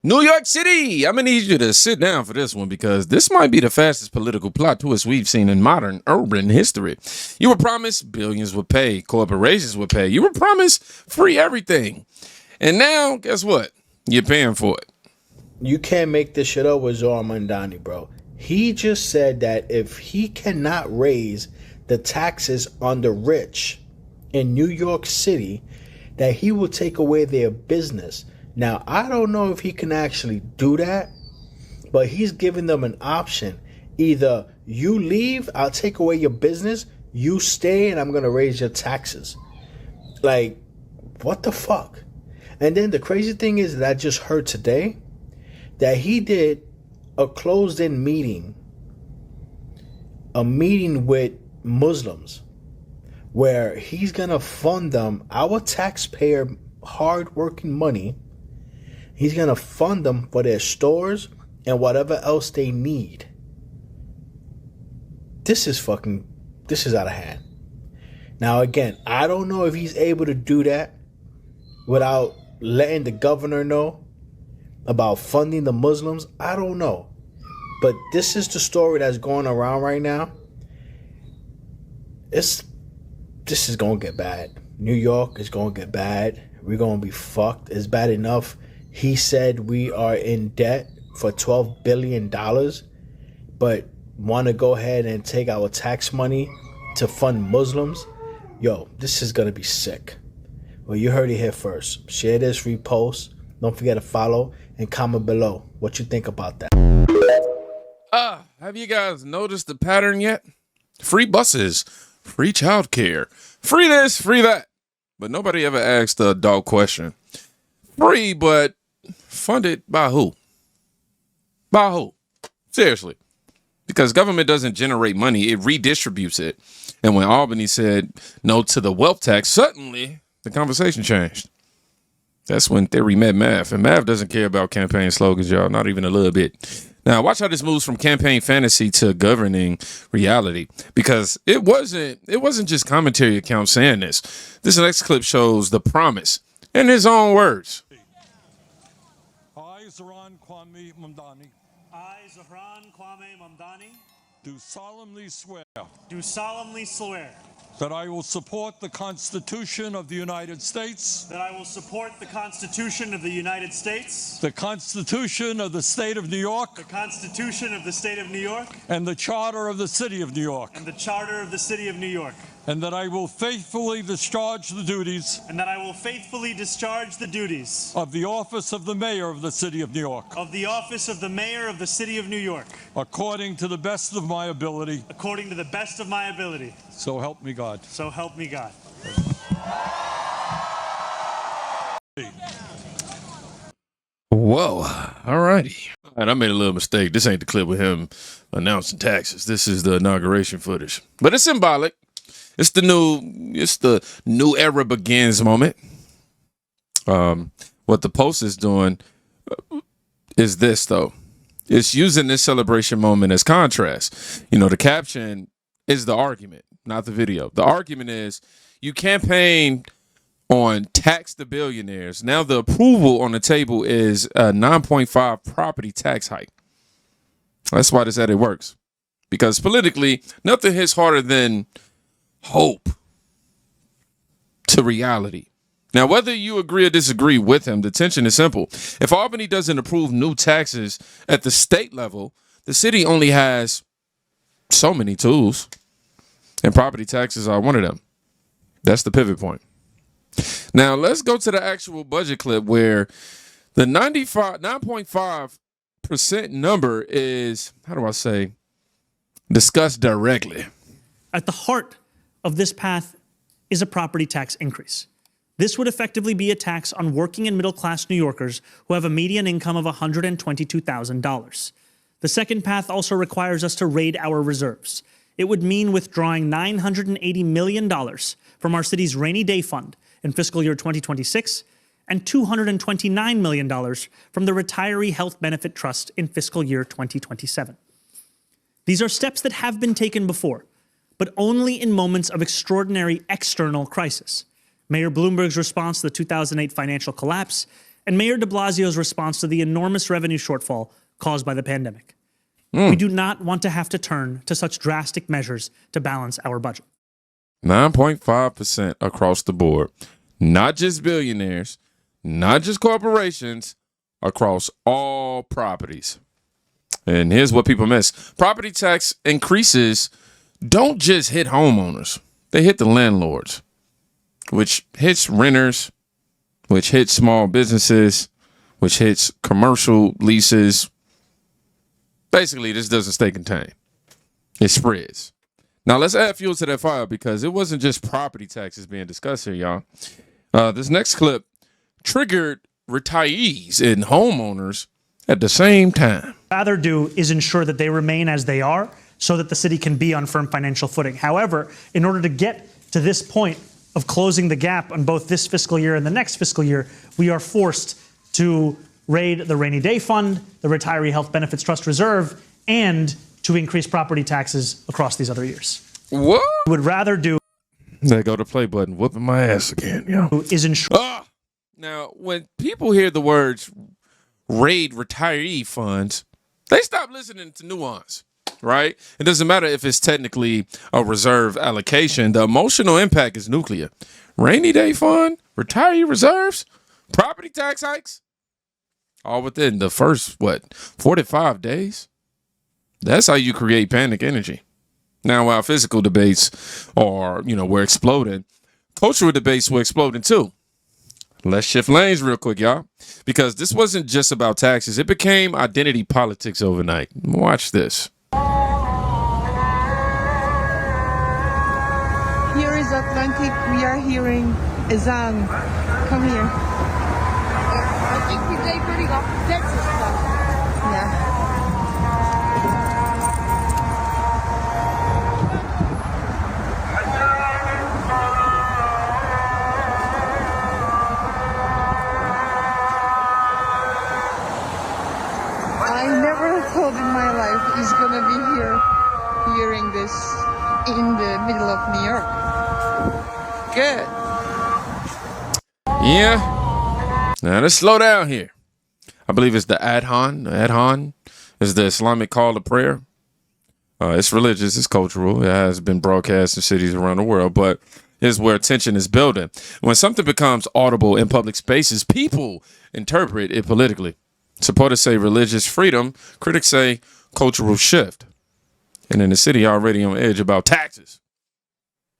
New York City, I'm going to need you to sit down for this one because this might be the fastest political plot twist we've seen in modern urban history. You were promised billions would pay, corporations would pay. You were promised free everything. And now, guess what? You're paying for it. You can't make this shit up with Mamdani, bro. He just said that if he cannot raise the taxes on the rich in New York City, that he will take away their business. Now, I don't know if he can actually do that, but he's giving them an option. Either you leave, I'll take away your business, you stay, and I'm going to raise your taxes. Like, what the fuck? And then the crazy thing is that I just heard today that he did a closed-in meeting, a meeting with Muslims, where he's going to fund them, our taxpayer hard-working money. He's going to fund them for their stores and whatever else they need. This is out of hand. Now, again, I don't know if he's able to do that without letting the governor know about funding the Muslims. I don't know. But this is the story that's going around right now. This is going to get bad. New York is going to get bad. We're going to be fucked. It's bad enough. He said we are in debt for $12 billion, but want to go ahead and take our tax money to fund Muslims. Yo, this is going to be sick. Well, you heard it here first. Share this, repost. Don't forget to follow and comment below what you think about that. Have you guys noticed the pattern yet? Free buses, free childcare, free this, free that. But nobody ever asked the adult question. Free, but funded by who? By who? Seriously. Because government doesn't generate money, it redistributes it. And when Albany said no to the wealth tax, suddenly the conversation changed. That's when theory met math. And math doesn't care about campaign slogans, y'all, not even a little bit. Now, watch how this moves from campaign fantasy to governing reality. Because it wasn't just commentary accounts saying this. This next clip shows the promise in his own words. I, Zahran Kwame Mamdani. I, Zahran Kwame Mamdani. Do solemnly swear. Do solemnly swear. That I will support the Constitution of the United States. That I will support the Constitution of the United States. The Constitution of the State of New York. The Constitution of the State of New York. And the Charter of the City of New York. And the Charter of the City of New York. And that I will faithfully discharge the duties. And that I will faithfully discharge the duties. Of the office of the Mayor of the City of New York. Of the office of the Mayor of the City of New York. According to the best of my ability. According to the best of my ability. So help me God. So help me God. Whoa. All righty. All right, I made a little mistake. This ain't the clip with him announcing taxes. This is the inauguration footage. But it's symbolic. It's the new era begins moment. What the post is doing is this, though. It's using this celebration moment as contrast. You know, the caption is the argument, not the video. The argument is you campaigned on tax the billionaires. Now the approval on the table is a 9.5 property tax hike. That's why this edit works. Because politically, nothing hits harder than hope to reality. Now, whether you agree or disagree with him, the tension is simple. If Albany doesn't approve new taxes at the state level, the city only has so many tools, and property taxes are one of them. That's the pivot point. Now, let's go to the actual budget clip where the 9.5% number is, discussed directly. At the heart of this path is a property tax increase. This would effectively be a tax on working and middle-class New Yorkers who have a median income of $122,000. The second path also requires us to raid our reserves. It would mean withdrawing $980 million from our city's rainy day fund in fiscal year 2026 and $229 million from the Retiree Health Benefit Trust in fiscal year 2027. These are steps that have been taken before, but only in moments of extraordinary external crisis. Mayor Bloomberg's response to the 2008 financial collapse and Mayor de Blasio's response to the enormous revenue shortfall caused by the pandemic. We do not want to have to turn to such drastic measures to balance our budget. 9.5% across the board. Not just billionaires, not just corporations, across all properties. And here's what people miss. Property tax increases don't just hit homeowners. They hit the landlords, which hits renters, which hits small businesses, which hits commercial leases. Basically, this doesn't stay contained. It spreads. Now, let's add fuel to that fire because it wasn't just property taxes being discussed here, y'all. This next clip triggered retirees and homeowners at the same time. Rather do is ensure that they remain as they are so that the city can be on firm financial footing. However, in order to get to this point of closing the gap on both this fiscal year and the next fiscal year, we are forced to raid the rainy day fund, the retiree health benefits trust reserve, and to increase property taxes across these other years. What? We would rather do There go the play button, whooping my ass again, yo. is ensure Now, when people hear the words raid retiree funds, they stop listening to nuance, right? It doesn't matter if it's technically a reserve allocation. The emotional impact is nuclear. Rainy day fund, retiree reserves, property tax hikes, all within the first, 45 days? That's how you create panic energy. Now, while physical debates are, we're exploding, cultural debates were exploding too. Let's shift lanes real quick, y'all, because this wasn't just about taxes. It became identity politics overnight. Watch this. Here is Atlantic. We are hearing Azan. Come here. I think we take pretty off Texas stuff. Yeah. I never thought in my life he's gonna be here hearing this in the middle of New York. Good. Yeah. Now let's slow down here. I believe it's the Adhan. Adhan is the Islamic call to prayer. It's religious, it's cultural. It has been broadcast in cities around the world, but here's where tension is building. When something becomes audible in public spaces, people interpret it politically. Supporters say religious freedom. Critics say cultural shift. And in the city already on edge about taxes,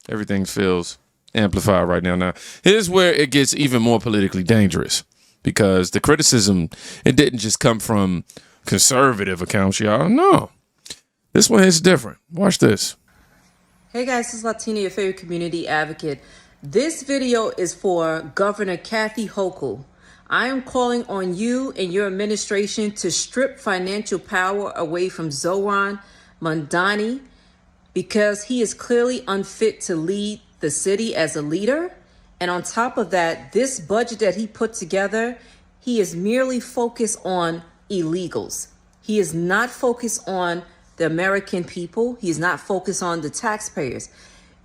everything feels amplified right now. Now, here's where it gets even more politically dangerous because the criticism, it didn't just come from conservative accounts, y'all. No, this one is different. Watch this. Hey guys, this is Latina, your favorite community advocate. This video is for Governor Kathy Hochul. I am calling on you and your administration to strip financial power away from Zohran Mamdani because he is clearly unfit to lead the city as a leader. And on top of that, this budget that he put together, he is merely focused on illegals. He is not focused on the American people. He is not focused on the taxpayers.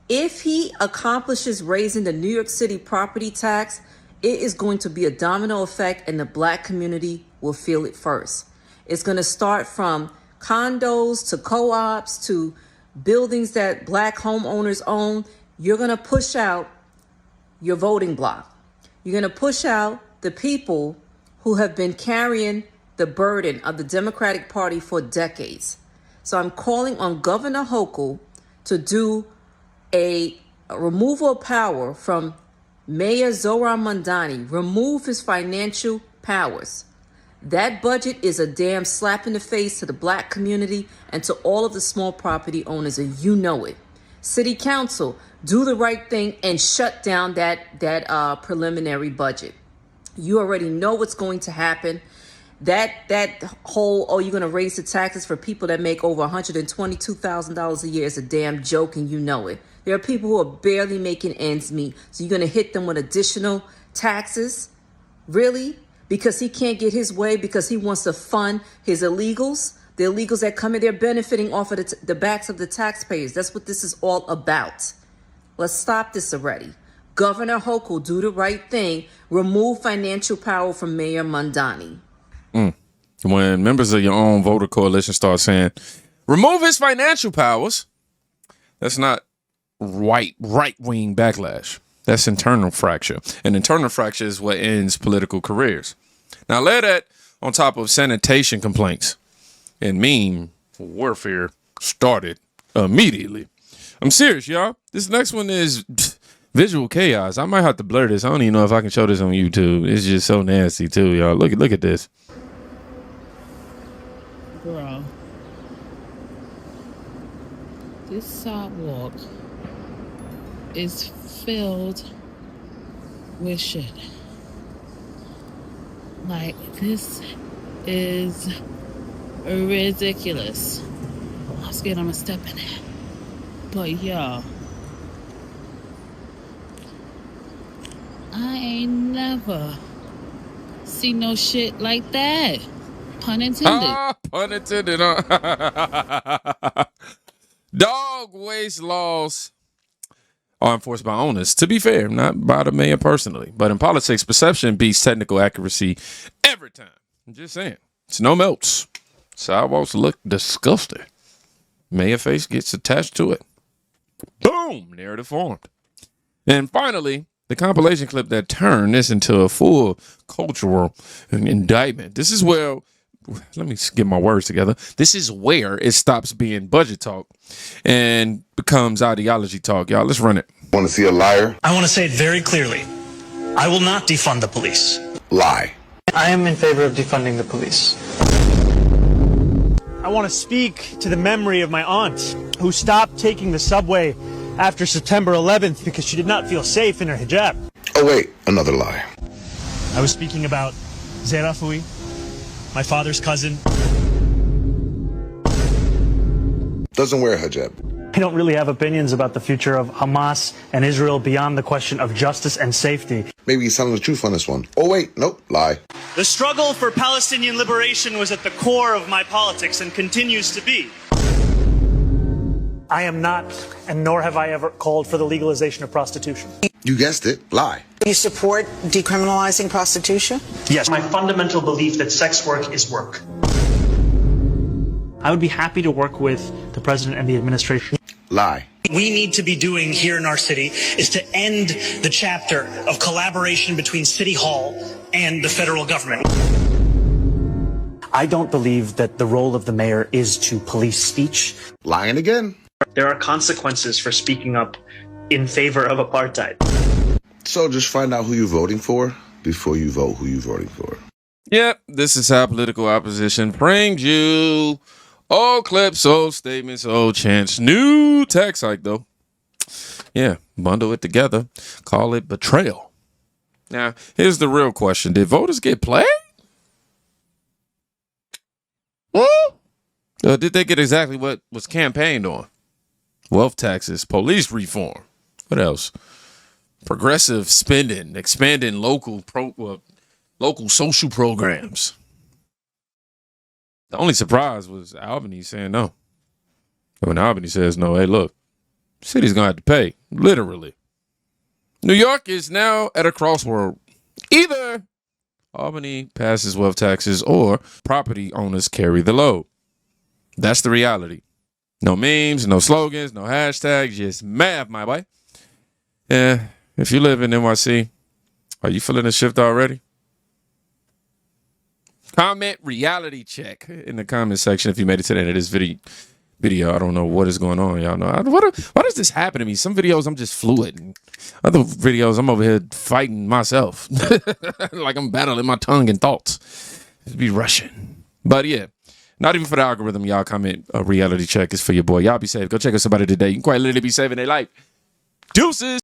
If he accomplishes raising the New York City property tax, it is going to be a domino effect and the black community will feel it first. It's going to start from condos to co-ops to buildings that black homeowners own. You're going to push out your voting bloc. You're going to push out the people who have been carrying the burden of the Democratic Party for decades. So I'm calling on Governor Hochul to do a removal of power from Mayor Zohran Mamdani. Remove his financial powers. That budget is a damn slap in the face to the black community and to all of the small property owners, and you know it. City Council, do the right thing and shut down that preliminary budget. You already know what's going to happen. That whole, you're going to raise the taxes for people that make over $122,000 a year is a damn joke, and you know it. There are people who are barely making ends meet. So you're going to hit them with additional taxes? Really? Because he can't get his way, because he wants to fund his illegals? The illegals that come in, they're benefiting off of the backs of the taxpayers. That's what this is all about. Let's stop this already. Governor Hochul, do the right thing. Remove financial power from Mayor Mamdani. When members of your own voter coalition start saying, remove his financial powers, that's not right-wing backlash. That's internal fracture. And internal fracture is what ends political careers. Now, lay that on top of sanitation complaints and meme warfare started immediately. I'm serious, y'all. This next one is visual chaos. I might have to blur this. I don't even know if I can show this on YouTube. It's just so nasty, too, y'all. Look at this. Bro, this sidewalk is filled with shit. Like, this is ridiculous. I'm scared I'm gonna step in it. But yo, I ain't never seen no shit like that. Pun intended. Pun intended. Dog waste laws are enforced by owners. To be fair, not by the mayor personally. But in politics, perception beats technical accuracy every time. I'm just saying. It's no melts. Sidewalks look disgusting. Mayor face gets attached to it. Boom! Narrative formed. And finally, the compilation clip that turned this into a full cultural indictment. This is where, let me get my words together. This is where it stops being budget talk and becomes ideology talk. Y'all, let's run it. Want to see a liar? I want to say it very clearly. I will not defund the police. Lie. I am in favor of defunding the police. I want to speak to the memory of my aunt who stopped taking the subway after September 11th because she did not feel safe in her hijab. Oh wait, another lie. I was speaking about Zerafui, my father's cousin. Doesn't wear a hijab. I don't really have opinions about the future of Hamas and Israel beyond the question of justice and safety. Maybe he's telling the truth on this one. Oh wait, nope, lie. The struggle for Palestinian liberation was at the core of my politics and continues to be. I am not, and nor have I ever called for the legalization of prostitution. You guessed it, lie. You support decriminalizing prostitution? Yes, my fundamental belief that sex work is work. I would be happy to work with the president and the administration. Lie. We need to be doing here in our city is to end the chapter of collaboration between City Hall and the federal government. I don't believe that the role of the mayor is to police speech. Lying again. There are consequences for speaking up in favor of apartheid. So just find out who you're voting for before you vote who you're voting for. Yep, this is how political opposition brings you. Old clips, old statements, old chants. New tax hike, though. Yeah, bundle it together. Call it betrayal. Now, here's the real question. Did voters get played? Or did they get exactly what was campaigned on? Wealth taxes, police reform. What else? Progressive spending, expanding local social programs. The only surprise was Albany saying no. And when Albany says no, hey, look, city's going to have to pay, literally. New York is now at a crossroad. Either Albany passes wealth taxes or property owners carry the load. That's the reality. No memes, no slogans, no hashtags, just math, my boy. Yeah, if you live in NYC, are you feeling the shift already? Comment reality check in the comment section if you made it to the end of this video. I don't know what is going on. Y'all know. Why does this happen to me? Some videos I'm just fluid. And other videos I'm over here fighting myself. Like I'm battling my tongue and thoughts. It'd be rushing. But yeah, not even for the algorithm, y'all comment a reality check is for your boy. Y'all be safe. Go check out somebody today. You can quite literally be saving their life. Deuces.